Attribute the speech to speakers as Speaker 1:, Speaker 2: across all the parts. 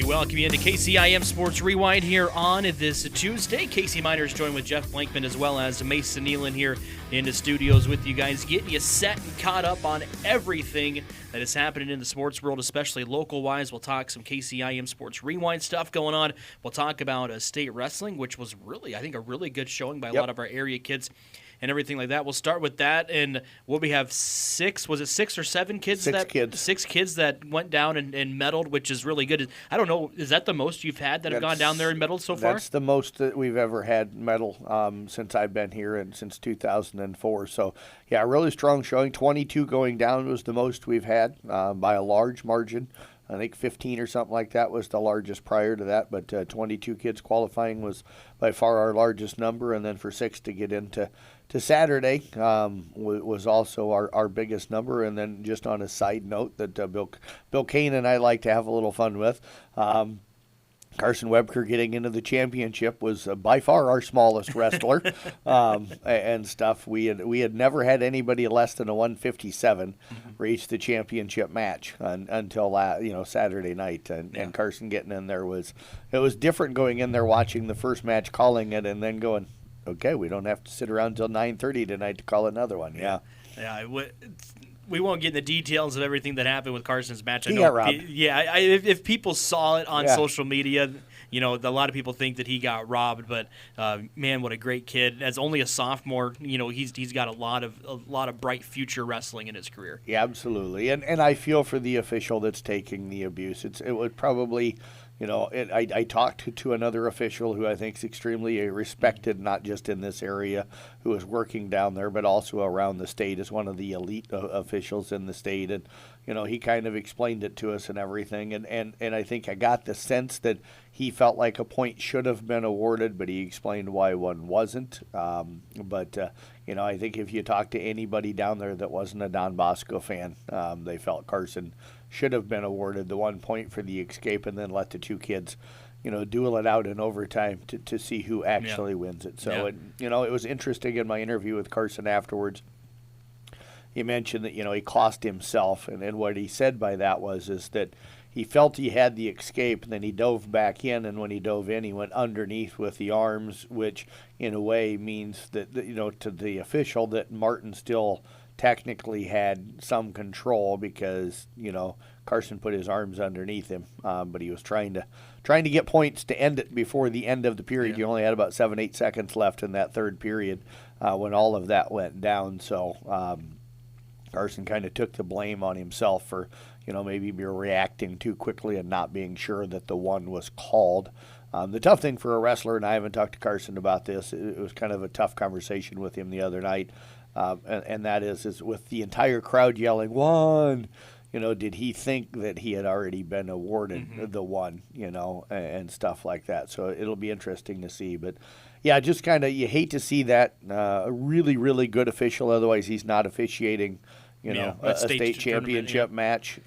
Speaker 1: We welcome you into KCIM Sports Rewind here on this Tuesday. Casey Miners joined with Jeff Blankman as well as Mason Nealon here in the studios with you guys, getting you set and caught up on everything that is happening in the sports world, especially local-wise. We'll talk some KCIM Sports Rewind stuff going on. We'll talk about state wrestling, which was really, I think, a really good showing by a lot of our area kids and everything like that. We'll start with that, and what we have six or seven kids? Six kids that went down and medaled, which is really good. I don't know, is that the most you've had that have gone down there and medaled so far?
Speaker 2: That's the most that we've ever had medal since I've been here and since 2004. So, yeah, really strong showing. 22 going down was the most we've had by a large margin. I think 15 or something like that was the largest prior to that, but 22 kids qualifying was by far our largest number, and then for 6 to get into Saturday was also our biggest number. And then just on a side note that Bill Kane and I like to have a little fun with, Carson Webker getting into the championship was by far our smallest wrestler and stuff. We had never had anybody less than a 157 reach the championship match until Saturday night, and Carson getting in there was different, going in there watching the first match, calling it, and then going, okay, we don't have to sit around until 9:30 tonight to call another one.
Speaker 1: We won't get in the details of everything that happened with Carson's match.
Speaker 2: He got robbed.
Speaker 1: If people saw it on social media, a lot of people think that he got robbed. But man, what a great kid! As only a sophomore, he's got a lot of bright future wrestling in his career.
Speaker 2: Yeah, absolutely. And I feel for the official that's taking the abuse. It would probably. I talked to another official who I think is extremely respected, not just in this area, who is working down there, but also around the state as one of the elite officials in the state. And, he kind of explained it to us and everything. And I think I got the sense that he felt like a point should have been awarded, but he explained why one wasn't. I think if you talk to anybody down there that wasn't a Don Bosco fan, they felt Carson should have been awarded the 1 point for the escape, and then let the two kids, duel it out in overtime to see who actually wins it. So, it was interesting in my interview with Carson afterwards. He mentioned that, he cost himself, and what he said by that is that he felt he had the escape, and then he dove back in, and when he dove in, he went underneath with the arms, which in a way means that, to the official, that Martin still technically had some control because, Carson put his arms underneath him, but he was trying to get points to end it before the end of the period. You only had about 7-8 seconds left in that third period when all of that went down. So Carson kind of took the blame on himself for, maybe reacting too quickly and not being sure that the one was called. The tough thing for a wrestler, and I haven't talked to Carson about this, it was kind of a tough conversation with him the other night, and that is with the entire crowd yelling, "One!" Did he think that he had already been awarded the one, and stuff like that. So it'll be interesting to see. But, yeah, just kind of you hate to see that. A really, really good official, otherwise he's not officiating, a state championship match.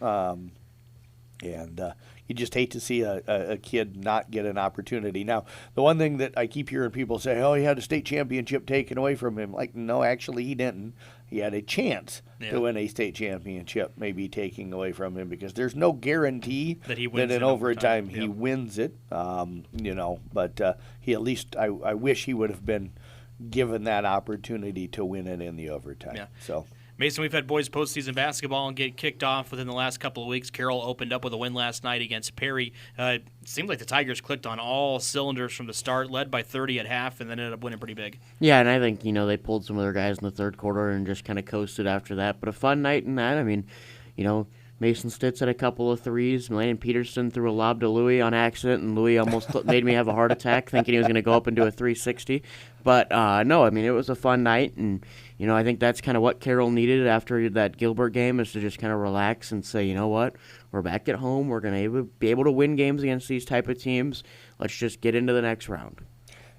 Speaker 2: You just hate to see a kid not get an opportunity. Now, the one thing that I keep hearing people say, oh, he had a state championship taken away from him. Like, no, actually he didn't. He had a chance to win a state championship, maybe taking away from him, because there's no guarantee that in overtime he wins it. But he at least, I wish he would have been given that opportunity to win it in the overtime.
Speaker 1: Yeah.
Speaker 2: So.
Speaker 1: Mason, we've had boys postseason basketball and get kicked off within the last couple of weeks. Carroll opened up with a win last night against Perry. It seemed like the Tigers clicked on all cylinders from the start, led by 30 at half, and then ended up winning pretty big.
Speaker 3: Yeah, and I think, they pulled some of their guys in the third quarter and just kind of coasted after that. But a fun night in that. I mean, Mason Stitz had a couple of threes. Landon Peterson threw a lob to Louis on accident, and Louis almost made me have a heart attack thinking he was going to go up and do a 360. But, no, I mean, it was a fun night, and, I think that's kind of what Carroll needed after that Gilbert game, is to just kind of relax and say, you know what, we're back at home. We're going to be able to win games against these type of teams. Let's just get into the next round.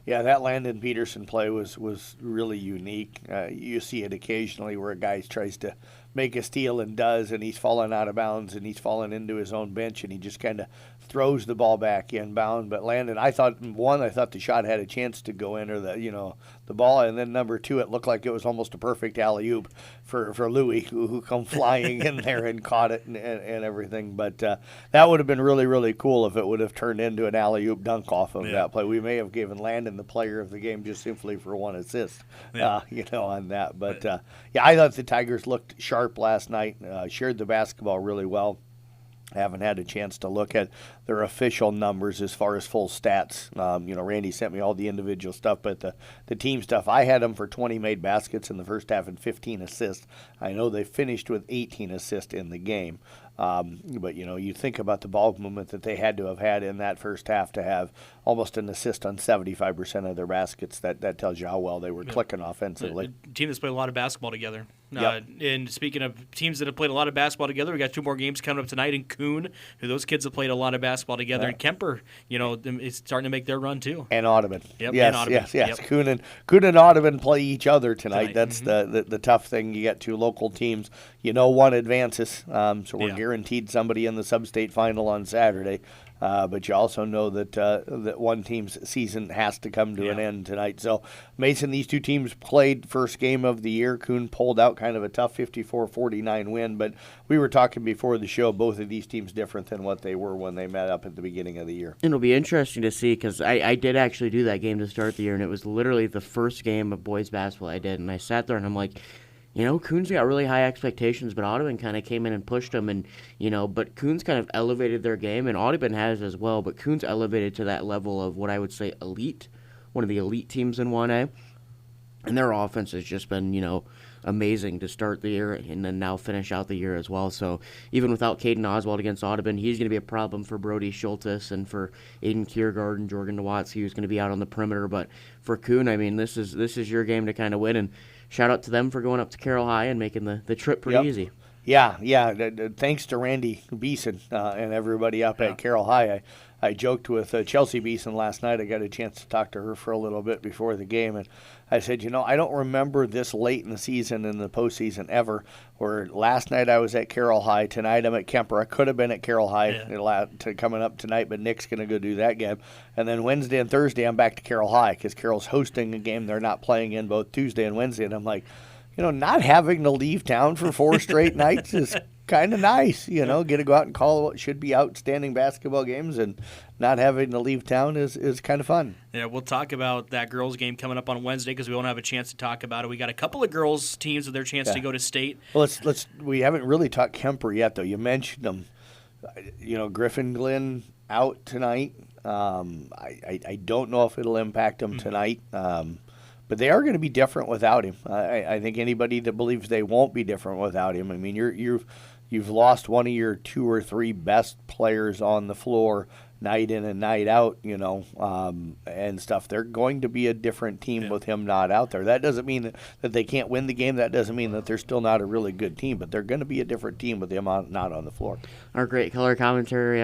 Speaker 2: Yeah, that Landon Peterson play was really unique. You see it occasionally where a guy tries to make a steal and does, and he's fallen out of bounds, and he's fallen into his own bench, and he just kind of throws the ball back inbound, but Landon, I thought the shot had a chance to go in, or the ball, and then number 2, it looked like it was almost a perfect alley-oop for Louis, who come flying in there and caught it and everything. But that would have been really, really cool if it would have turned into an alley-oop dunk off of that play. We may have given Landon the player of the game just simply for one assist, on that. But I thought the Tigers looked sharp last night, shared the basketball really well. I haven't had a chance to look at their official numbers as far as full stats. Randy sent me all the individual stuff, but the team stuff, I had them for 20 made baskets in the first half and 15 assists. I know they finished with 18 assists in the game. But you think about the ball movement that they had to have had in that first half to have almost an assist on 75% of their baskets. That tells you how well they were clicking offensively.
Speaker 1: A team that's played a lot of basketball together. And speaking of teams that have played a lot of basketball together, we got 2 more games coming up tonight in Kuhn, who those kids have played a lot of basketball together. And Kemper, is starting to make their run too.
Speaker 2: And Audubon.
Speaker 1: Yep,
Speaker 2: yes,
Speaker 1: and Audubon.
Speaker 2: Yes.
Speaker 1: Yep.
Speaker 2: Kuhn and Audubon play each other tonight. That's the tough thing. You got 2 local teams. One advances, so we're guaranteed somebody in the sub-state final on Saturday. But you also know that one team's season has to come to an end tonight. So, Mason, these 2 teams played first game of the year. Kuhn pulled out kind of a tough 54-49 win. But we were talking before the show, both of these teams different than what they were when they met up at the beginning of the year.
Speaker 3: It'll be interesting to see because I did actually do that game to start the year, and it was literally the first game of boys basketball I did. And I sat there and I'm like, Kuhn's got really high expectations, but Audubon kind of came in and pushed them, and, but Kuhn's kind of elevated their game, and Audubon has as well, but Kuhn's elevated to that level of what I would say elite, one of the elite teams in 1A, and their offense has just been, amazing to start the year and then now finish out the year as well. So even without Caden Oswald against Audubon, he's going to be a problem for Brody Schultes and for Aiden Kiergaard and Jorgen Nowatzki, who's going to be out on the perimeter. But for Kuhn, this is your game to kind of win, and shout out to them for going up to Carroll High and making the trip pretty easy.
Speaker 2: Yeah. Thanks to Randy Beeson and everybody up at Carroll High. I joked with Chelsea Beeson last night. I got a chance to talk to her for a little bit before the game, and I said, I don't remember this late in the season, in the postseason ever, where last night I was at Carroll High, tonight I'm at Kemper. I could have been at Carroll High coming up tonight, but Nick's going to go do that game. And then Wednesday and Thursday I'm back to Carroll High because Carroll's hosting a game they're not playing in both Tuesday and Wednesday, and I'm like, not having to leave town for 4 straight nights is kind of nice. Get to go out and call what should be outstanding basketball games, and not having to leave town is kind of fun.
Speaker 1: Yeah, we'll talk about that girls game coming up on Wednesday because we won't have a chance to talk about it. We got a couple of girls teams with their chance to go to state.
Speaker 2: Well, we haven't really talked Kemper yet, though. You mentioned them. Griffin Glen out tonight. I don't know if it'll impact them tonight. But they are going to be different without him. I think anybody that believes they won't be different without him, you've lost one of your 2 or 3 best players on the floor night in and night out, and stuff. They're going to be a different team with him not out there. That doesn't mean that they can't win the game. That doesn't mean that they're still not a really good team, but they're going to be a different team with him not on the floor.
Speaker 3: Our great color commentary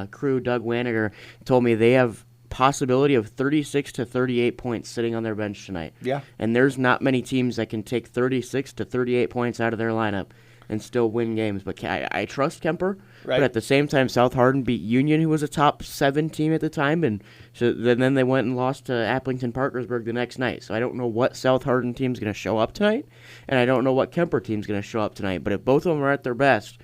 Speaker 3: crew, Doug Waniger, told me they have possibility of 36 to 38 points sitting on their bench tonight.
Speaker 2: Yeah.
Speaker 3: And there's not many teams that can take 36 to 38 points out of their lineup and still win games. But I trust Kemper. Right. But at the same time, South Hardin beat Union, who was a top 7 team at the time, and so then they went and lost to Applington Parkersburg the next night. So I don't know what South Hardin team's going to show up tonight, and I don't know what Kemper team's going to show up tonight. But if both of them are at their best,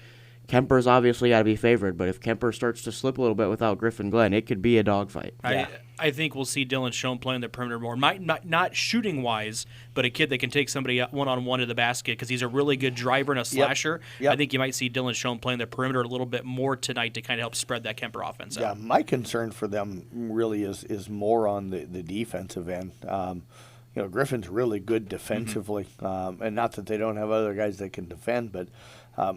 Speaker 3: Kemper's obviously got to be favored, but if Kemper starts to slip a little bit without Griffin Glen, it could be a dogfight.
Speaker 1: I think we'll see Dylan Schoen playing the perimeter more. Not shooting-wise, but a kid that can take somebody one-on-one to the basket because he's a really good driver and a slasher. Yep. I think you might see Dylan Schoen playing the perimeter a little bit more tonight to kind of help spread that Kemper offense out.
Speaker 2: Yeah, my concern for them really is more on the defensive end. Griffin's really good defensively, and not that they don't have other guys that can defend, but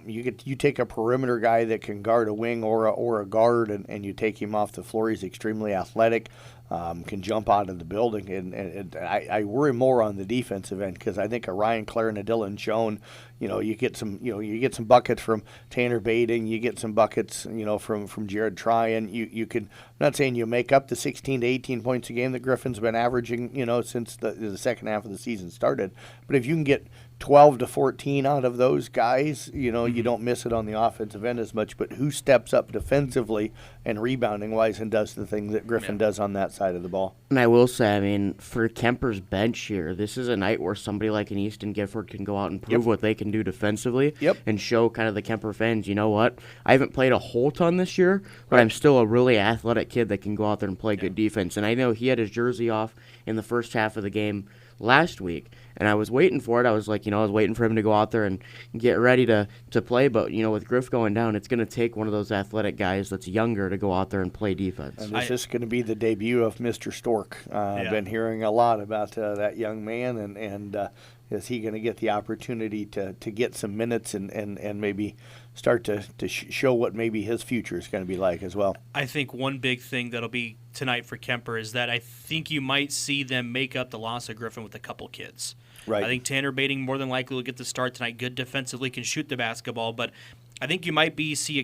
Speaker 2: you take a perimeter guy that can guard a wing or a guard, and you take him off the floor. He's extremely athletic, can jump out of the building, and I worry more on the defensive end because I think a Ryan Clare and a Dylan Schoen, you get some buckets from Tanner Bading, you get some buckets from Jared Tryon. You can, I'm not saying you make up the 16 to 18 points a game that Griffin's been averaging since the second half of the season started, but if you can get 12 to 14 out of those guys, you don't miss it on the offensive end as much, but who steps up defensively and rebounding-wise and does the thing that Griffin does on that side of the ball?
Speaker 3: And I will say, I mean, for Kemper's bench here, this is a night where somebody like an Easton Gifford can go out and prove what they can do defensively and show kind of the Kemper fans, you know what, I haven't played a whole ton this year, but I'm still a really athletic kid that can go out there and play good defense. And I know he had his jersey off in the first half of the game last week, and I was waiting for it. I was like, I was waiting for him to go out there and get ready to play. But, with Griff going down, it's going to take one of those athletic guys that's younger to go out there and play defense.
Speaker 2: And this is going to be the debut of Mr. Stork. I've been hearing a lot about that young man, and is he going to get the opportunity to get some minutes and maybe start to show what maybe his future is going to be like as well?
Speaker 1: I think one big thing that'll be tonight for Kemper is that I think you might see them make up the loss of Griffin with a couple kids.
Speaker 2: Right.
Speaker 1: I think Tanner Bating more than likely will get the start tonight. Good defensively, can shoot the basketball, but I think you might see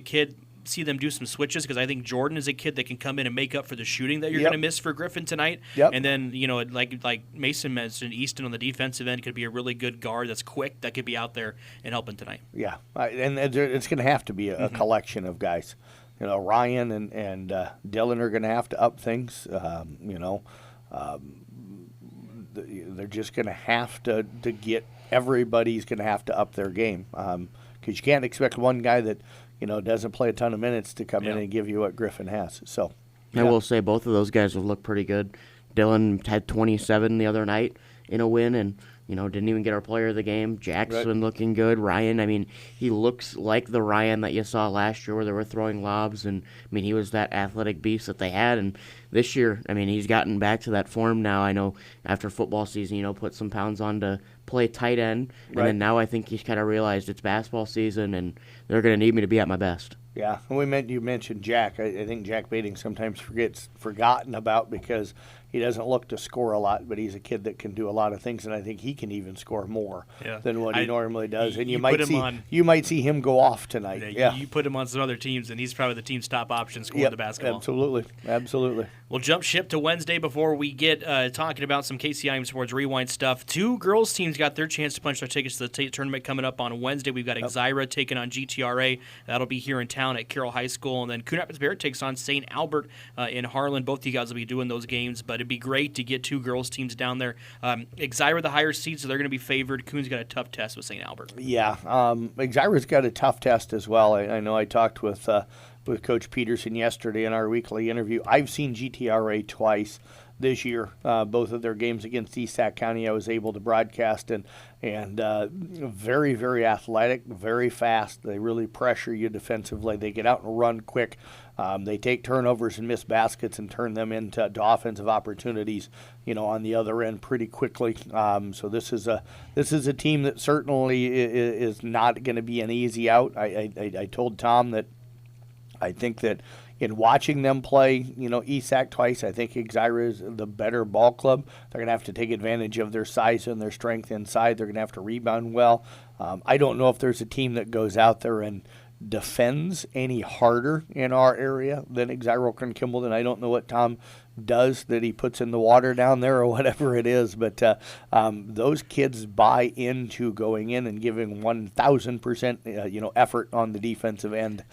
Speaker 1: them do some switches, because I think Jordan is a kid that can come in and make up for the shooting that you're going to miss for Griffin tonight. And then, like Mason mentioned, Easton on the defensive end could be a really good guard that's quick, that could be out there and helping tonight. Yeah,
Speaker 2: and it's going to have to be a collection of guys. Ryan and Dylan are going to have to up things. They're just going to have to get – everybody's going to have to up their game, because you can't expect one guy that – doesn't play a ton of minutes to come in and give you what Griffin has. So,
Speaker 3: I will say both of those guys have looked pretty good. Dylan had 27 the other night in a win, and didn't even get our player of the game. Jack's been looking good. Ryan, I mean, he looks like the Ryan that you saw last year where they were throwing lobs, and I mean, he was that athletic beast that they had. And this year, I mean, he's gotten back to that form now. I know after football season, put some pounds on to play tight end, and then now I think he's kind of realized it's basketball season, and they're going to need me to be at my best.
Speaker 2: Yeah, and you mentioned Jack. I think Jack Bating sometimes forgotten about, because he doesn't look to score a lot, but he's a kid that can do a lot of things, and I think he can even score more than what he normally does. And you might see him go off tonight.
Speaker 1: You put him on some other teams, and he's probably the team's top option scoring the basketball.
Speaker 2: Absolutely.
Speaker 1: We'll jump ship to Wednesday before we get talking about some KCIM Sports Rewind stuff. Two girls teams got their chance to punch their tickets to the tournament coming up on Wednesday. We've got Exira taking on GTRA. That'll be here in town at Carroll High School. And then Coon Rapids Bear takes on St. Albert in Harlan. Both of you guys will be doing those games, but it'd be great to get two girls teams down there. Exira the higher seed, so they're going to be favored. Coon's got a tough test with St. Albert.
Speaker 2: Yeah, Exira's got a tough test as well. I know I talked with Coach Peterson yesterday in our weekly interview. I've seen GTRA twice this year. Both of their games against East County I was able to broadcast, and very, very athletic, very fast. They really pressure you defensively. They get out and run quick. They take turnovers and miss baskets and turn them into offensive opportunities, on the other end pretty quickly. So this is a team that certainly is not going to be an easy out. I told Tom that I think that in watching them play, ESAC twice, I think Exira is the better ball club. They're going to have to take advantage of their size and their strength inside. They're going to have to rebound well. I don't know if there's a team that goes out there and defends any harder in our area than Exira and Kimballton. I don't know what Tom does that he puts in the water down there or whatever it is, but those kids buy into going in and giving 1,000% effort on the defensive end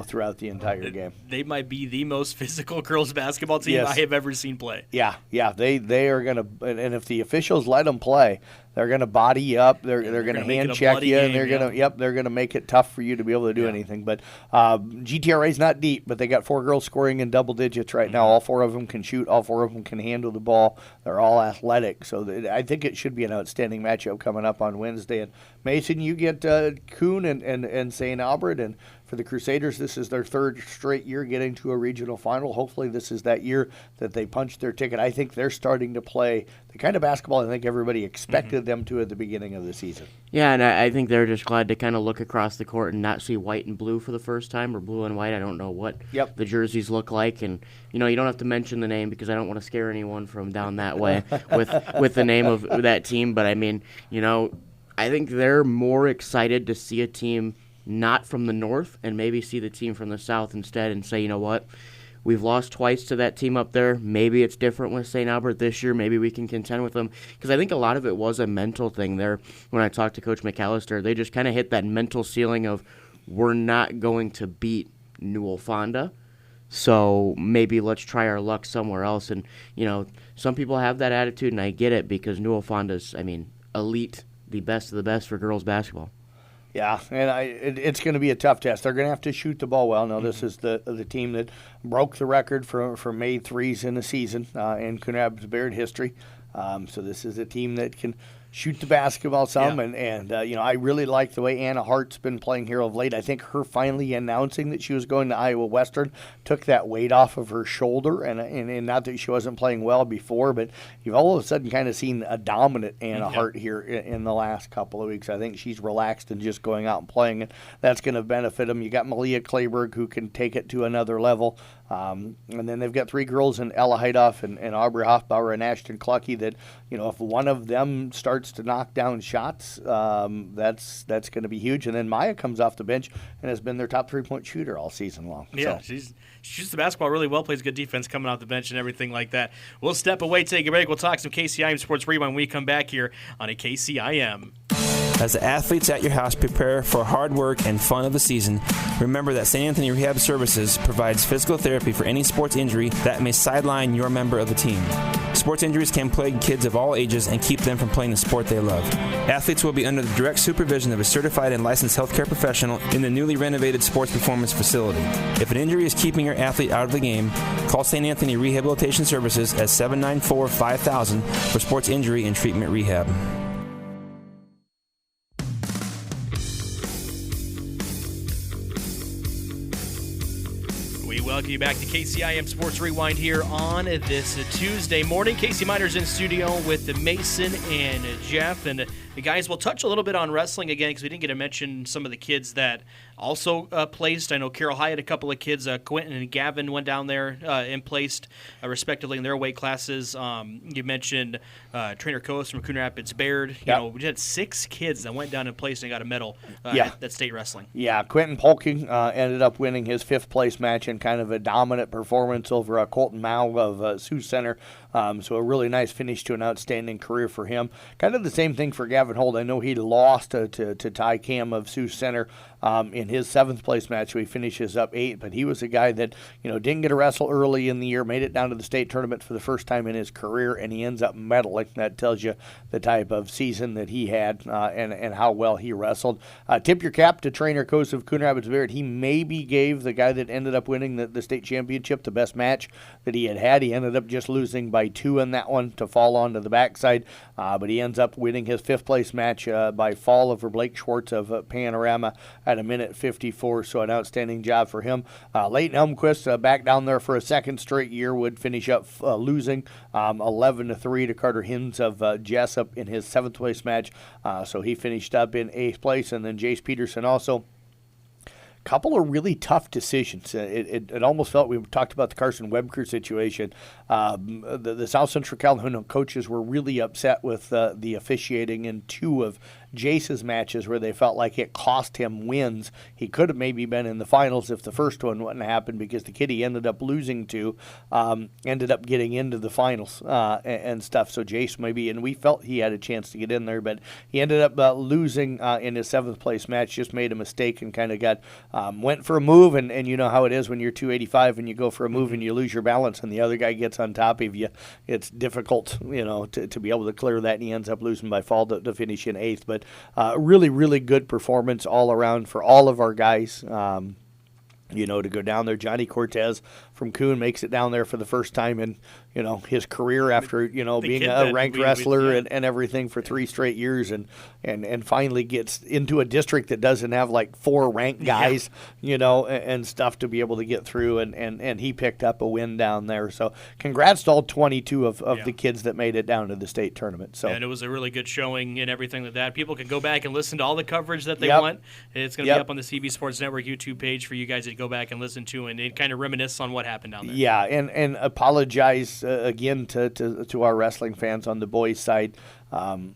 Speaker 2: throughout the entire game.
Speaker 1: They might be the most physical girls basketball team I have ever seen play.
Speaker 2: Yeah, they are going to, and if the officials let them play, they're going to body you up. They're going to hand check you, and they're going to make it tough for you to be able to do anything. But GTRA's not deep, but they got 4 girls scoring in double digits right now. All 4 of them can shoot. All 4 of them can handle the ball. They're all athletic. So I think it should be an outstanding matchup coming up on Wednesday. And Mason, you get Coon and St. Albert, and for the Crusaders, this is their 3rd straight year getting to a regional final. Hopefully this is that year that they punch their ticket. I think they're starting to play the kind of basketball I think everybody expected them to at the beginning of the season.
Speaker 3: Yeah, and I think they're just glad to kind of look across the court and not see white and blue for the first time, or blue and white. I don't know what the jerseys look like. And, you don't have to mention the name because I don't want to scare anyone from down that way with the name of that team. But, I mean, I think they're more excited to see a team not from the north and maybe see the team from the south instead and say, you know what, We've lost twice to that team up there. Maybe it's different with St. Albert this year. Maybe we can contend with them. Because I think a lot of it was a mental thing there. When I talked to Coach McAllister, they just kind of hit that mental ceiling of we're not going to beat Newell Fonda. So maybe let's try our luck somewhere else. And, some people have that attitude, and I get it because Newell Fonda's, elite, the best of the best for girls basketball.
Speaker 2: Yeah, and it's going to be a tough test. They're going to have to shoot the ball well. Now, this is the team that broke the record for made threes in a season in Coon Rapids Bayard history. So this is a team that can shoot the basketball some, and I really like the way Anna Hart's been playing here of late. I think her finally announcing that she was going to Iowa Western took that weight off of her shoulder, and not that she wasn't playing well before, but you've all of a sudden kind of seen a dominant Anna Hart here in the last couple of weeks. I think she's relaxed and just going out and playing, and that's going to benefit them. You got Malia Clayberg, who can take it to another level. And then they've got three girls in Ella Heidoff and Aubrey Hoffbauer and Ashton Clucky that, if one of them starts to knock down shots, that's going to be huge. And then Maya comes off the bench and has been their top 3-point shooter all season long.
Speaker 1: Yeah,
Speaker 2: so.
Speaker 1: she shoots the basketball really well, plays good defense coming off the bench and everything like that. We'll step away, take a break. We'll talk some KCIM Sports Rewind when we come back here on a KCIM.
Speaker 4: As the athletes at your house prepare for hard work and fun of the season, remember that St. Anthony Rehab Services provides physical therapy for any sports injury that may sideline your member of the team. Sports injuries can plague kids of all ages and keep them from playing the sport they love. Athletes will be under the direct supervision of a certified and licensed healthcare professional in the newly renovated sports performance facility. If an injury is keeping your athlete out of the game, call St. Anthony Rehabilitation Services at 794-5000 for sports injury and treatment rehab.
Speaker 1: We welcome you back to KCIM Sports Rewind here on this Tuesday morning. Casey Miners in studio with Mason and Jeff. And the guys, will touch a little bit on wrestling again because we didn't get to mention some of the kids that also placed. I know Carroll High had a couple of kids. Quentin and Gavin went down there and placed respectively in their weight classes. You mentioned Trainer Coast from Coon Rapids Bayard. We had 6 kids that went down and placed and got a medal at state wrestling. Yeah,
Speaker 2: Quentin Polking ended up winning his 5th place match in kind of a dominant performance over Colton Mao of Sioux Center. So a really nice finish to an outstanding career for him. Kind of the same thing for Gavin Holt. I know he lost to Ty Cam of Sioux Center in his 7th place match. So he finishes up 8th, but he was a guy that didn't get to wrestle early in the year, made it down to the state tournament for the first time in his career, and he ends up medaling. That tells you the type of season that he had and how well he wrestled. Tip your cap to Trainer Coast of Coon Rapids Bayard. He maybe gave the guy that ended up winning the state championship the best match that he had. He ended up just losing by 2 in that one to fall onto the backside, but he ends up winning his 5th place match by fall over Blake Schwartz of Panorama at a minute 54, so an outstanding job for him. Leighton Elmquist back down there for a 2nd straight year, would finish up losing 11-3 to Carter Hinds of Jessup in his 7th place match, so he finished up in 8th place, and then Jace Peterson also. Couple of really tough decisions. It almost felt, we talked about the Carson Webker situation. The South Central Calhoun coaches were really upset with the officiating in 2 of Jace's matches where they felt like it cost him wins. He could have maybe been in the finals if the first one wouldn't happen, because the kid he ended up losing to ended up getting into the finals and stuff. So Jace maybe, and we felt he had a chance to get in there, but he ended up losing in his 7th place match, just made a mistake and kind of got went for a move, and you know how it is when you're 285 and you go for a move and you lose your balance and the other guy gets on top of you. It's difficult, to be able to clear that, and he ends up losing by fall to finish in 8th. But really, really good performance all around for all of our guys. To go down there. Johnny Cortez from Coon makes it down there for the first time in, his career after, being a ranked wrestler and everything for 3 straight years and finally gets into a district that doesn't have like 4 ranked guys, and stuff to be able to get through. And he picked up a win down there. So congrats to all 22 of the kids that made it down to the state tournament. So
Speaker 1: and it was a really good showing and everything like that. People can go back and listen to all the coverage that they want. It's going to be up on the CB Sports Network YouTube page for you guys to go back and listen to and kind of reminisce on what happened down there.
Speaker 2: Yeah, and apologize thanks again to our wrestling fans on the boys' side.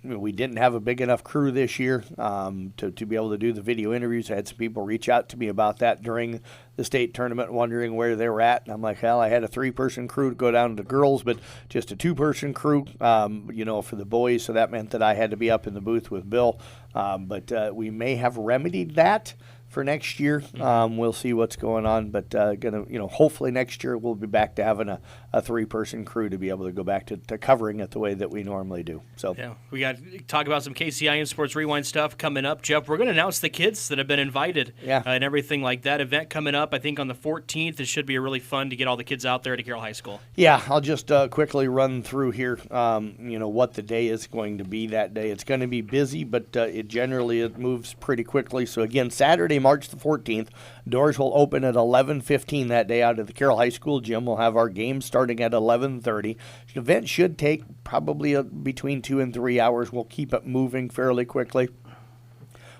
Speaker 2: We didn't have a big enough crew this year to be able to do the video interviews. I had some people reach out to me about that during the state tournament, wondering where they were at. And I'm like, hell, I had a 3-person crew to go down to girls, but just a 2-person crew, for the boys. So that meant that I had to be up in the booth with Bill. But we may have remedied that for next year. We'll see what's going on, but hopefully next year we'll be back to having a 3-person crew to be able to go back to covering it the way that we normally do. So
Speaker 1: yeah, we got to talk about some KCIM Sports Rewind stuff coming up. Jeff, we're going to announce the kids that have been invited and everything like that. Event coming up, I think on the 14th. It should be really fun to get all the kids out there to Carroll High School. Yeah,
Speaker 2: I'll just quickly run through here, what the day is going to be that day. It's going to be busy, but it moves pretty quickly. So again, Saturday, March the 14th, doors will open at 11:15 that day out of the Carroll High School gym. We'll have our game starting at 11:30. The event should take probably between 2 and 3 hours. We'll keep it moving fairly quickly.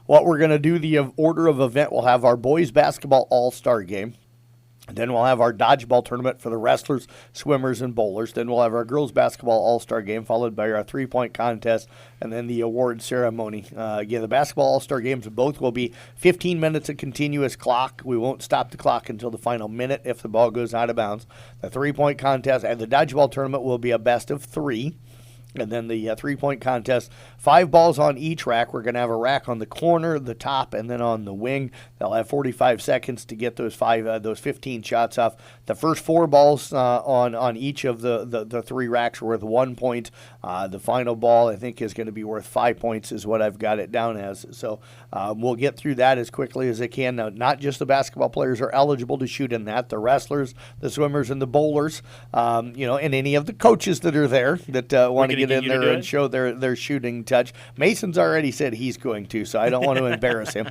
Speaker 2: What we're going to do, the order of event, we'll have our boys basketball all-star game. Then we'll have our dodgeball tournament for the wrestlers, swimmers, and bowlers. Then we'll have our girls basketball all-star game, followed by our 3-point contest, and then the award ceremony. Again, the basketball all-star games both will be 15 minutes of continuous clock. We won't stop the clock until the final minute if the ball goes out of bounds. The 3-point contest and the dodgeball tournament will be a best of 3. And then the 3-point contest, 5 balls on each rack. We're going to have a rack on the corner, the top, and then on the wing. They'll have 45 seconds to get those 15 shots off. The first 4 balls on each of the 3 racks are worth 1 point. The final ball, I think, is going to be worth 5 points is what I've got it down as. So we'll get through that as quickly as I can. Now, not just the basketball players are eligible to shoot in that. The wrestlers, the swimmers, and the bowlers, and any of the coaches that are there that want to get in there and show their shooting touch. Mason's already said he's going to, so I don't want to embarrass him.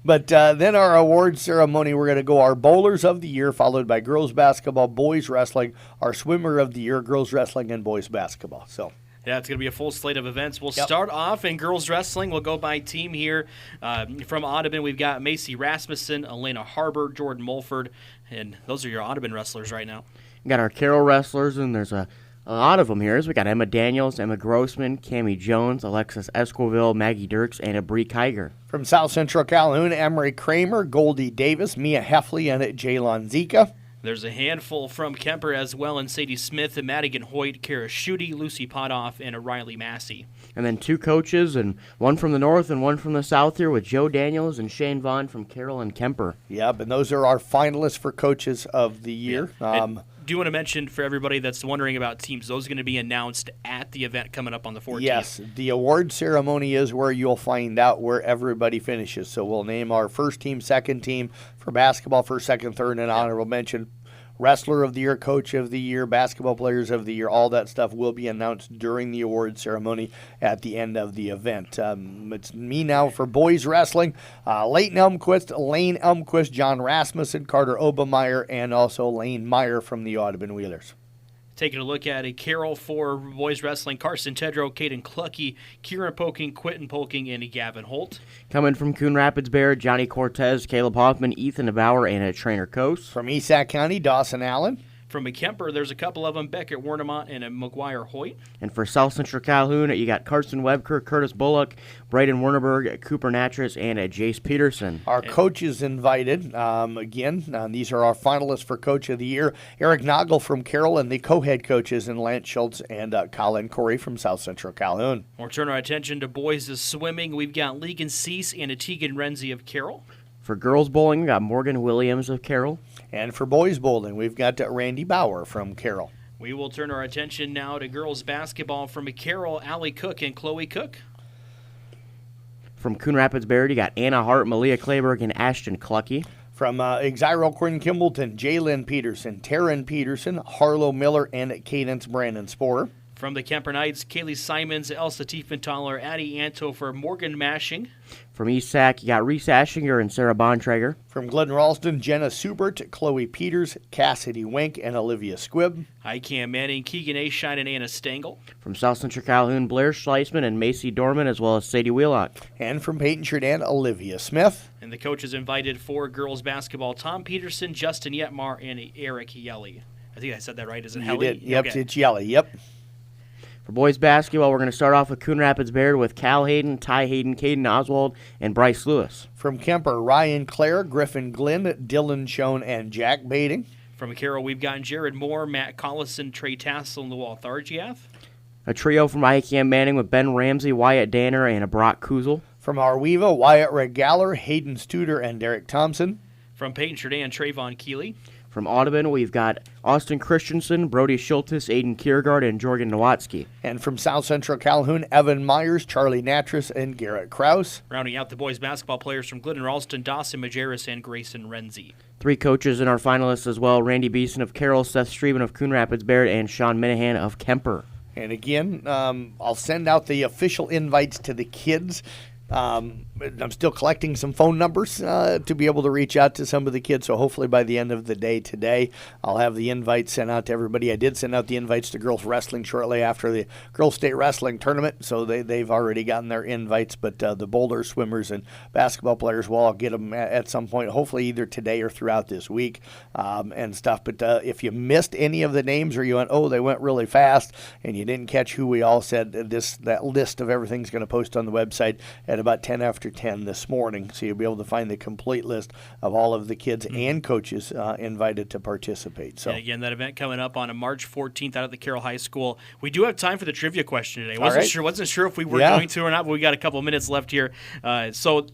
Speaker 2: But then our award ceremony, we're going to go our bowlers of the year, followed by girls basketball, boys wrestling, our swimmer of the year, girls wrestling, and boys basketball. So.
Speaker 1: Yeah, it's going to be a full slate of events. We'll start off in girls wrestling. We'll go by team here. From Audubon, we've got Macy Rasmussen, Elena Harbor, Jordan Mulford, and those are your Audubon wrestlers right now.
Speaker 3: We got our Carroll wrestlers, and there's a lot of them here. We got Emma Daniels, Emma Grossman, Cammie Jones, Alexis Esquivel, Maggie Dirks, and Bree Kiger.
Speaker 2: From South Central Calhoun, Emery Kramer, Goldie Davis, Mia Heffley, and Jaylon Zika.
Speaker 1: There's a handful from Kemper as well, and Sadie Smith, and Madigan Hoyt, Kara Schutte, Lucy Potoff, and Riley Massey.
Speaker 3: And then 2 coaches, and one from the north and one from the south here with Joe Daniels and Shane Vaughn from Carroll and Kemper.
Speaker 2: Yep, and those are our finalists for coaches of the year.
Speaker 1: Do you want to mention for everybody that's wondering about teams, those are going to be announced at the event coming up on the 14th?
Speaker 2: Yes, the award ceremony is where you'll find out where everybody finishes. So we'll name our first team, second team for basketball, first, second, third, and honorable mention. Wrestler of the year, coach of the year, basketball players of the year, all that stuff will be announced during the award ceremony at the end of the event. It's me now for boys wrestling. Lane Elmquist, John Rasmussen, Carter Obermeyer, and also Lane Meyer from the Audubon Wheelers.
Speaker 1: Taking a look at a Carroll for boys wrestling, Carson Tedrow, Caden Clucky, Kieran Poking, Quentin Poking, and Gavin Holt.
Speaker 3: Coming from Coon Rapids Bear, Johnny Cortez, Caleb Hoffman, Ethan Bauer, and a trainer Coase.
Speaker 2: From Esac County, Dawson Allen.
Speaker 1: From McKemper, there's a couple of them, Beckett Warnemont and McGuire Hoyt.
Speaker 3: And for South Central Calhoun, you got Carson Webker, Curtis Bullock, Braden Wernerberg, Cooper Natras, and Jace Peterson.
Speaker 2: Our coaches invited, these are our finalists for Coach of the Year. Eric Noggle from Carroll, and the co-head coaches in Lance Schultz and Colin Corey from South Central Calhoun.
Speaker 1: We'll turn our attention to boys' swimming. We've got Legan Cease and Tegan Renzi of Carroll.
Speaker 3: For girls bowling, we got Morgan Williams of Carroll.
Speaker 2: And for boys bowling, we've got Randy Bauer from Carroll.
Speaker 1: We will turn our attention now to girls basketball from Carroll, Allie Cook and Chloe Cook.
Speaker 3: From Coon Rapids Bear, you got Anna Hart, Malia Clayberg, and Ashton Clucky.
Speaker 2: From Exiro Quinn Kimbleton, Jalen Peterson, Taryn Peterson, Harlow Miller, and Cadence Brandon Sporer.
Speaker 1: From the Kemper Knights, Kaylee Simons, Elsa Tiefenthaler, Addie Antofer, Morgan Mashing.
Speaker 3: From ESAC, you got Reese Ashinger and Sarah Bontrager.
Speaker 2: From Glen Ralston, Jenna Subert, Chloe Peters, Cassidy Wink, and Olivia Squibb.
Speaker 1: Cam Manning, Keegan Ashine, and Anna Stengel.
Speaker 3: From South Central Calhoun, Blair Schleisman and Macy Dorman, as well as Sadie Wheelock.
Speaker 2: And from Peyton Sheridan, Olivia Smith.
Speaker 1: And the coaches invited for girls basketball, Tom Peterson, Justin Yetmar, and Eric Yelly. I think I said that right. Is it
Speaker 2: You
Speaker 1: Helly?
Speaker 2: did. Yep,
Speaker 1: Okay.
Speaker 2: it's Yelly. Yep.
Speaker 3: For boys basketball, we're going to start off with Coon Rapids Bayard with Cal Hayden, Ty Hayden, Caden Oswald, and Bryce Lewis.
Speaker 2: From Kemper, Ryan Clare, Griffin Glenn, Dylan Schoen, and Jack Bading.
Speaker 1: From Carroll, we've got Jared Moore, Matt Collison, Trey Tassel, and Lowell Thargiath.
Speaker 3: A trio from IKM Manning with Ben Ramsey, Wyatt Danner, and a Brock Kuzel.
Speaker 2: From Arweva, Wyatt Regaller, Hayden Studer, and Derek Thompson.
Speaker 1: From Peyton Sheridan, Trayvon Keeley.
Speaker 3: From Audubon, we've got Austin Christensen, Brody Schultes, Aiden Kiergaard, and Jorgen Nowatzki.
Speaker 2: And from South Central Calhoun, Evan Myers, Charlie Natras, and Garrett Krause.
Speaker 1: Rounding out the boys basketball players from Glidden, Ralston, Dawson Majerus, and Grayson Renzi.
Speaker 3: 3 coaches in our finalists as well, Randy Beeson of Carroll, Seth Streben of Coon Rapids Bayard, and Sean Minahan of Kemper.
Speaker 2: And again, I'll send out the official invites to the kids. I'm still collecting some phone numbers to be able to reach out to some of the kids, so hopefully by the end of the day today, I'll have the invites sent out to everybody. I did send out the invites to girls wrestling shortly after the girls state wrestling tournament, so they've already gotten their invites, but the boulder swimmers and basketball players will all get them at some point, hopefully either today or throughout this week and stuff. But if you missed any of the names or you went, oh, they went really fast, and you didn't catch who we all said, that list of everything's going to post on the website at about 10 after 10 this morning, so you'll be able to find the complete list of all of the kids and coaches invited to participate. So
Speaker 1: and again, that event coming up on March 14th out at the Carroll High School. We do have time for the trivia question today. Wasn't sure if we were going to or not, but we got a couple minutes left here. So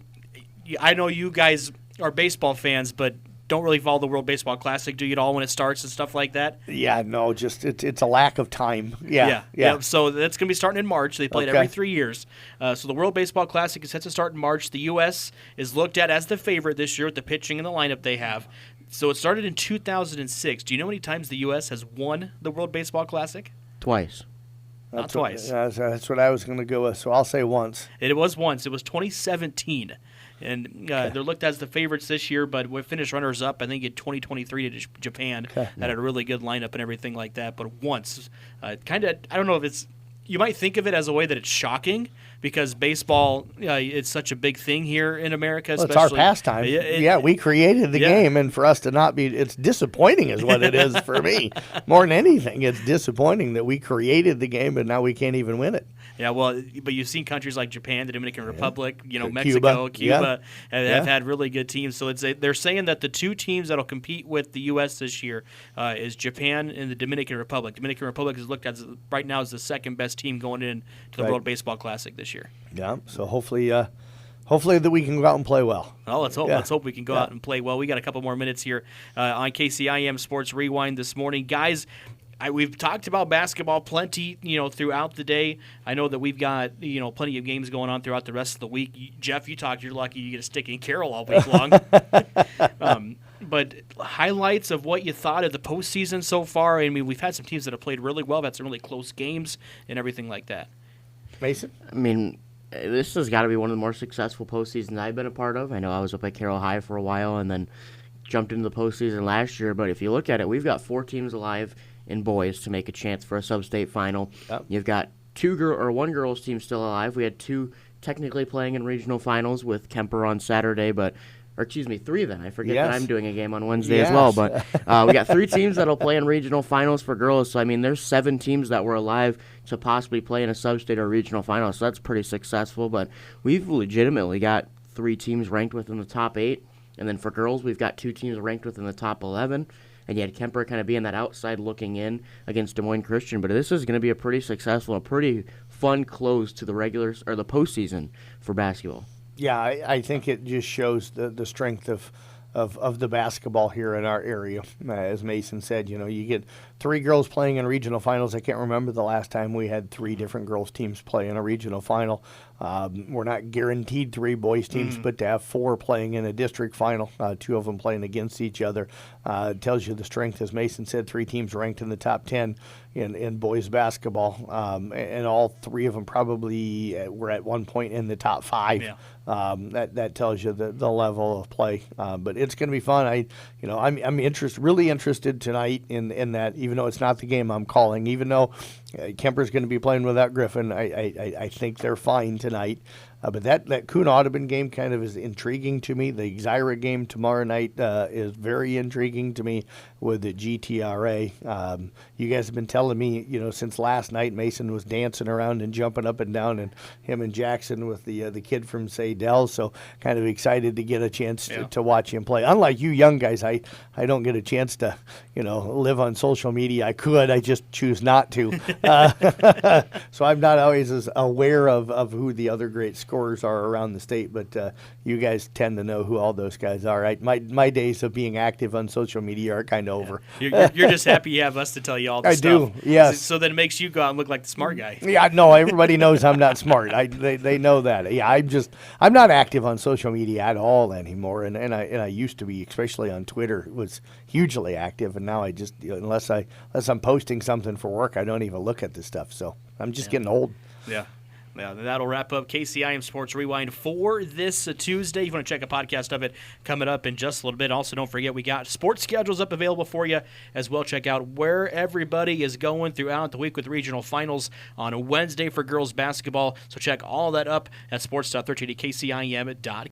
Speaker 1: I know you guys are baseball fans, but don't really follow the World Baseball Classic, do you, at all when it starts and stuff like that?
Speaker 2: Yeah, no, just it's a lack of time. Yeah.
Speaker 1: So that's going to be starting in March. They play it every 3 years. So the World Baseball Classic is set to start in March. The U.S. is looked at as the favorite this year with the pitching and the lineup they have. So it started in 2006. Do you know how many times the U.S. has won the World Baseball Classic?
Speaker 3: Twice.
Speaker 1: Not twice.
Speaker 2: That's what I was going to go with, so I'll say once.
Speaker 1: It was once. It was 2017. And they're looked as the favorites this year, but we finished runners-up, I think, in 2023 to Japan. That had a really good lineup and everything like that. But once, I don't know if it's – you might think of it as a way that it's shocking because baseball it's such a big thing here in America.
Speaker 2: Well, it's our pastime. We created the game, and for us to not be – it's disappointing is what it is for me. More than anything, it's disappointing that we created the game, and now we can't even win it.
Speaker 1: Yeah, well, but you've seen countries like Japan, the Dominican Republic, Mexico, Cuba have had really good teams. So they're saying that the 2 teams that'll compete with the U.S. this year is Japan and the Dominican Republic. Dominican Republic is looked at right now as the second best team going into the World Baseball Classic this year.
Speaker 2: Yeah, so hopefully that we can go out and play well.
Speaker 1: Well, let's hope. Let's hope we can go out and play well. We got a couple more minutes here on KCIM Sports Rewind this morning, guys. We've talked about basketball plenty, throughout the day. I know that we've got, plenty of games going on throughout the rest of the week. Jeff, you're lucky you get a stick in Carroll all week long. But highlights of what you thought of the postseason so far. I mean, we've had some teams that have played really well, had some really close games and everything like that.
Speaker 2: Mason?
Speaker 3: I mean, this has got to be one of the more successful postseasons I've been a part of. I know I was up at Carroll High for a while and then jumped into the postseason last year. But if you look at it, we've got 4 teams alive in boys to make a chance for a sub-state final. Yep. You've got 1 girls team still alive. We had 2 technically playing in regional finals with Kemper on Saturday, 3 then. I forget that I'm doing a game on Wednesday as well. But we got 3 teams that'll play in regional finals for girls. So, I mean, there's 7 teams that were alive to possibly play in a sub-state or regional final. So that's pretty successful. But we've legitimately got 3 teams ranked within the top 8. And then for girls, we've got 2 teams ranked within the top 11. And you had Kemper kind of being that outside looking in against Des Moines Christian. But this is going to be a pretty successful, a pretty fun close to the the postseason for basketball.
Speaker 2: Yeah, I think it just shows the strength of the basketball here in our area. As Mason said, you get 3 girls playing in regional finals. I can't remember the last time we had 3 different girls teams play in a regional final. We're not guaranteed 3 boys teams, but to have 4 playing in a district final, 2 of them playing against each other, tells you the strength. As Mason said, 3 teams ranked in the top 10 in boys basketball, and all 3 of them probably were at one point in the top 5. Yeah. That tells you the level of play. But it's going to be fun. I'm really interested tonight in that. Even though it's not the game I'm calling, even though Kemper's going to be playing without Griffin, I think they're fine tonight. But that Kuhn Audubon game kind of is intriguing to me. The Xira game tomorrow night is very intriguing to me with the GTRA. You guys have been telling me, since last night, Mason was dancing around and jumping up and down, and him and Jackson with the kid from Saydell. So kind of excited to get a chance to watch him play. Unlike you young guys, I don't get a chance to, live on social media. I could, I just choose not to. So I'm not always as aware of who the other great scorers are around the state, but you guys tend to know who all those guys are. My days of being active on social media are kind of over.
Speaker 1: You're just happy you have us to tell you all this stuff.
Speaker 2: I do, yes.
Speaker 1: So that it makes you go out and look like the smart guy.
Speaker 2: Yeah, no, everybody knows I'm not smart. They know that. Yeah, I'm not active on social media at all anymore, and I used to be, especially on Twitter, was hugely active, and now I just unless I'm posting something for work, I don't even look at this stuff. So I'm just getting old.
Speaker 1: Yeah. Yeah, that'll wrap up KCIM Sports Rewind for this Tuesday. If you want to check a podcast of it, coming up in just a little bit. Also, don't forget we got sports schedules up available for you as well. Check out where everybody is going throughout the week with regional finals on a Wednesday for girls basketball. So check all that up at sports.13kcim.com.